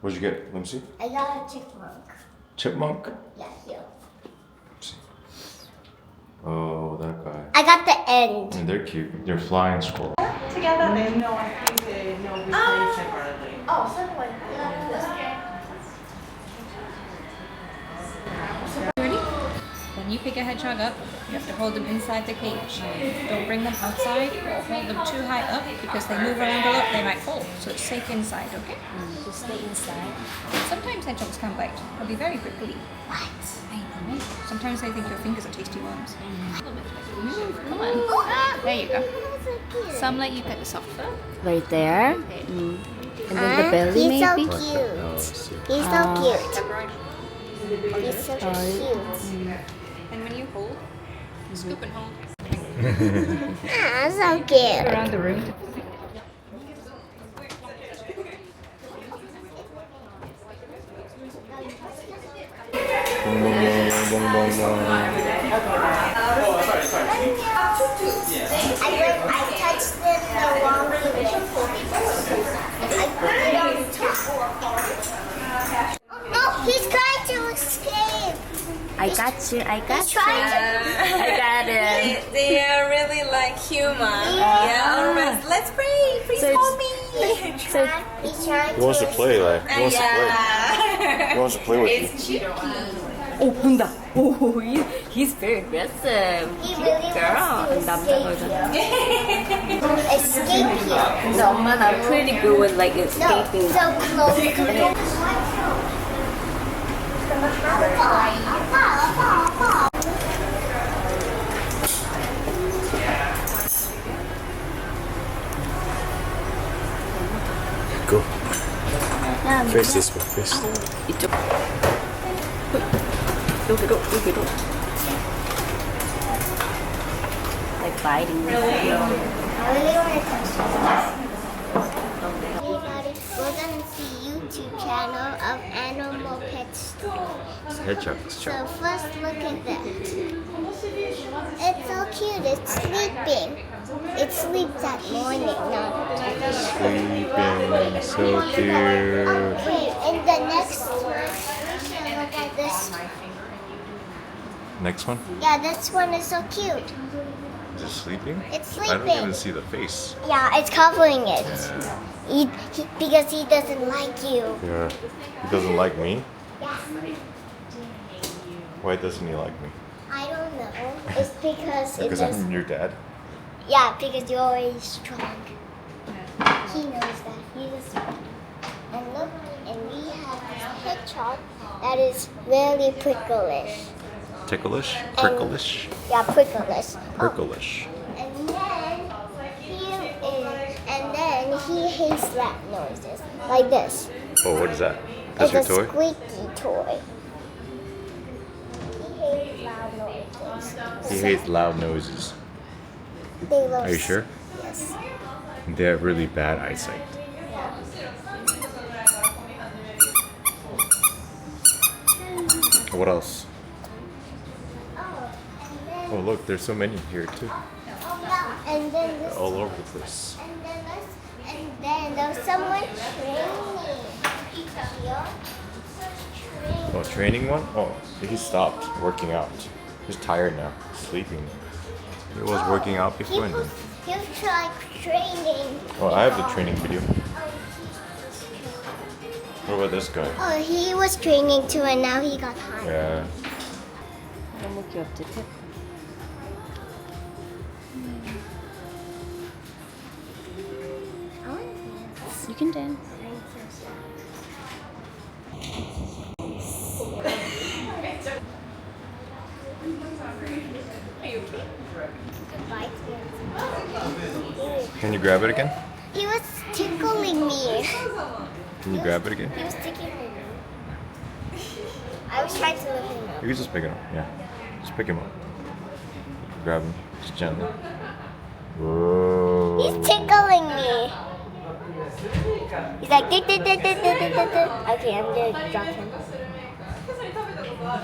What'd you get? Let me see. I got a chipmunk. Chipmunk? Yeah, here. Let's see. Oh, that guy. I got the end. And they're cute. They're flying squirrel. Together, then no, I think they no we play separately. Oh, someone. Ready? When you pick a hedgehog up, you have to hold them inside the cage. Don't bring them outside or hold them too high up because they move around a lot, they might fall. So it's safe inside, okay? Just stay inside. Sometimes hedgehogs can bite. They'll be very prickly. What? I know. Sometimes they think your fingers are tasty worms. Move, come on. Ah, there you go. Some let you pet the soft fur. Right there. And then the belly He's so maybe. cute. He's so cute. He's so cute. And when you hold, scoop and hold. Ah, so cute. Around the room. Bong, bong, bong, bong, bong, bong. I touched them the wrong way. I put it on top. No, he's trying to escape. I got you. I got He's you. trying to. I got it. They are really like human. Yeah, alright. Let's pray. Please So hold me. So He's trying He wants to play, like. He wants to play. He wants to play with you. oh, 본다. Oh, he's very aggressive. He really Girl, wants to 남자가 escape here. So 엄마는 I'm pretty good with like No, escaping. so close. Go. Face this way. Face. 이쪽. 여기로. Like biting me. I really want to touch this. Everybody, we're gonna see YouTube channel of animal pet store. Hedgehog. So first look at that. It's so cute. It's sleeping. It sleeps at morning, not Sleeping. So cute. wait, and the next one, look at this. Next one. Yeah, this one is so cute. Is it sleeping? It's I don't even sleeping. see the face. Yeah, it's covering it. Yeah. Because he doesn't like you. Yeah. He doesn't like me. Yeah. Why doesn't he like me? I don't know. It's because it Because does. I'm your dad. Yeah, because you're already strong. He knows that. He's a strong. And look, and we have this hedgehog that is really pricklish. Ticklish? Pricklish? Yeah, pricklish. Pricklish. And then he hates loud noises like this. Oh, what is that? That's It's your a toy? squeaky toy. He hates loud noises. He hates loud noises. They love Are you sure? Yes. They have really bad eyesight. Yeah. What else? Oh, and then, Oh, look, there's so many here too. and then this. All over the place. And then this. And then there's someone training. Here. Oh, training one? Oh, he stopped working out. He's tired now. Sleeping. He was working out before and then. He was like training. Oh, I have the training video. What about this guy? Oh, he was training too, and now he got tired. Yeah. 너무 귀엽지? You can dance. Can you grab it again? He was tickling me. Can you grab it again? He was tickling me. I was trying to lift him up. You can just pick it up. Yeah. Just pick him up. Grab him. Just gently. Whoa. He's tickling me. He's like, "Dit, dit, dit, dit, dit, dit, dit." Okay, I'm gonna drop him.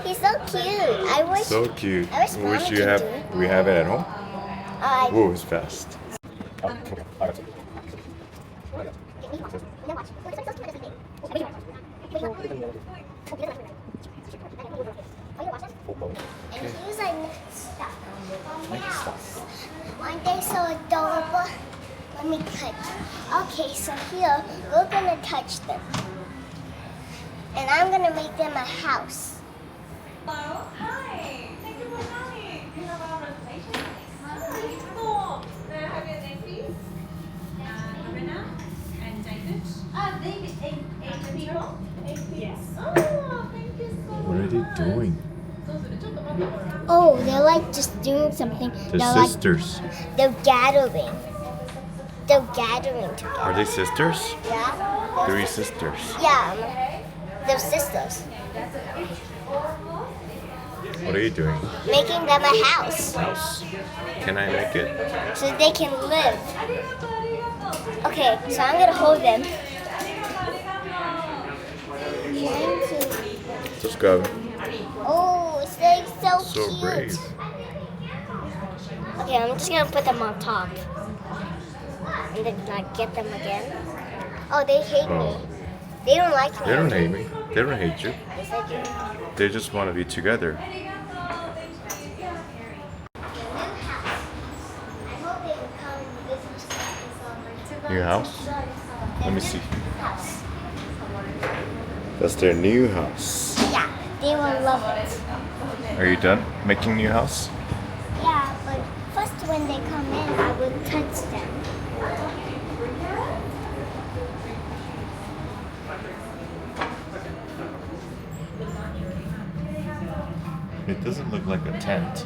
He's so cute. I wish. So cute. I wish Mama Wish you could have. do it. We have it at home. I Whoa, it's fast. Oh, okay. I got it. And here's our next stop. Mouse. Aren't they so adorable? Let me touch. Okay, so here we're gonna touch them. And I'm gonna make them a house. Hello. Hi. Thank you for coming. You have our reservation. Hi. Cool. May I have your name, please? Rena and David. David, eight people? 8 people. Yes. Oh, thank you so much. What are they doing? Oh, they're like just doing something. They're sisters. They're gathering. They're gathering together. Are they sisters? Yeah. 3 sisters. Yeah. They're sisters. What are you doing? Making them a house House. Can I make it? so they can live. Okay, so I'm gonna hold them. Let's go. Oh, they're so So cute. brave. Okay, I'm just gonna put them on top. And then like get them again. Oh, they hate Oh. me. They don't like me. They don't hate me. They don't hate you. Yes, I do. They just want to be together. New house? Let me see. House. That's their new house. Yeah, they will love it. Are you done making new house? Yeah, but first when they come in, I will touch them. It doesn't look like a tent.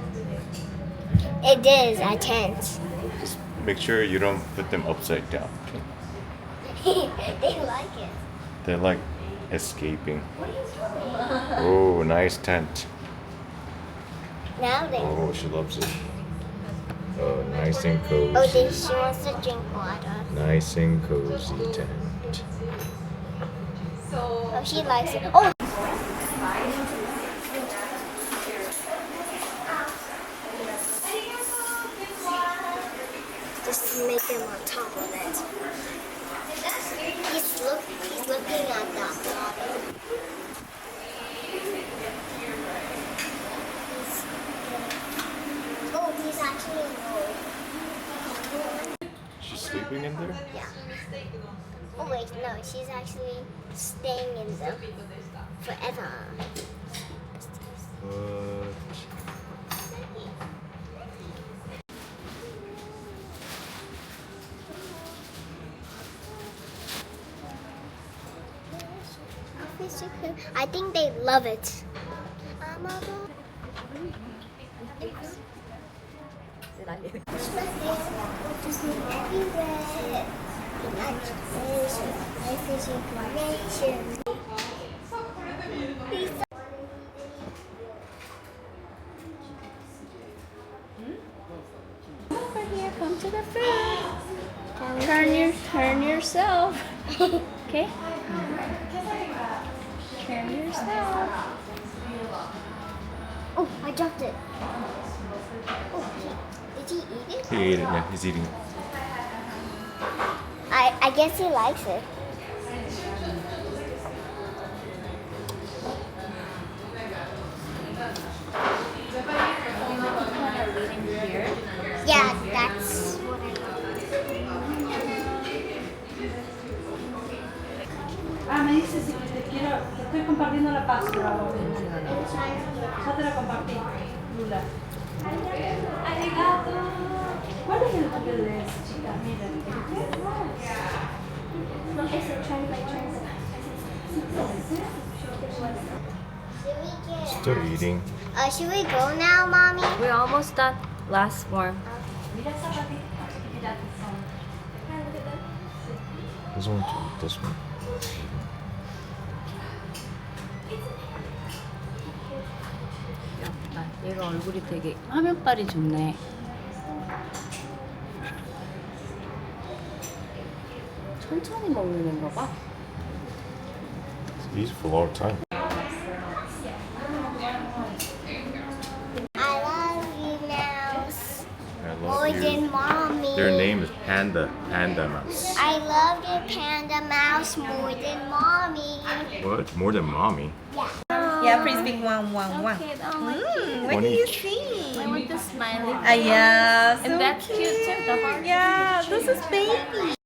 It is a tent. Just make sure you don't put them upside down. They like it. They're like escaping. Oh, nice tent. Now they. Oh, she loves it. Oh, nice and Oh, cozy. she wants to drink water. Nice and cozy tent. Oh, she likes it. Oh. Just make them on top of it. He's looking at that. Oh, he's actually annoyed. She's sleeping in there? Yeah. Oh wait, no, she's actually staying in them forever. What? I think they love it. Just everywhere. Life is information. Over here, come to the food. Turn yourself. Okay? Turn yourself. Oh, I dropped it. Oh, did he eat it? He ate it, yeah, he's eating it. I guess he likes it. Yeah, that's what I Me dice si te quiero, te estoy compartiendo la password. Ya te la compartí, Lula. ¿Cuál es el nombre de esa chica? Mira. No, it's a translate. Still eating. Should we go now, Mommy? We're almost done. Last one. Doesn't want to eat this one. 얘가 얼굴이 되게 화면빨이 좋네. 천천히 먹는 거 봐. He's for a long time. I love you, Mouse. I love More you. than Mommy. Their name is Panda Mouse. I love the Panda Mouse more than mommy. What? More than mommy? Yeah, please big one. Okay, oh my cute. What do you see? I want the smiley. Yeah, so And that's cute too, the heart. Yeah, this is baby.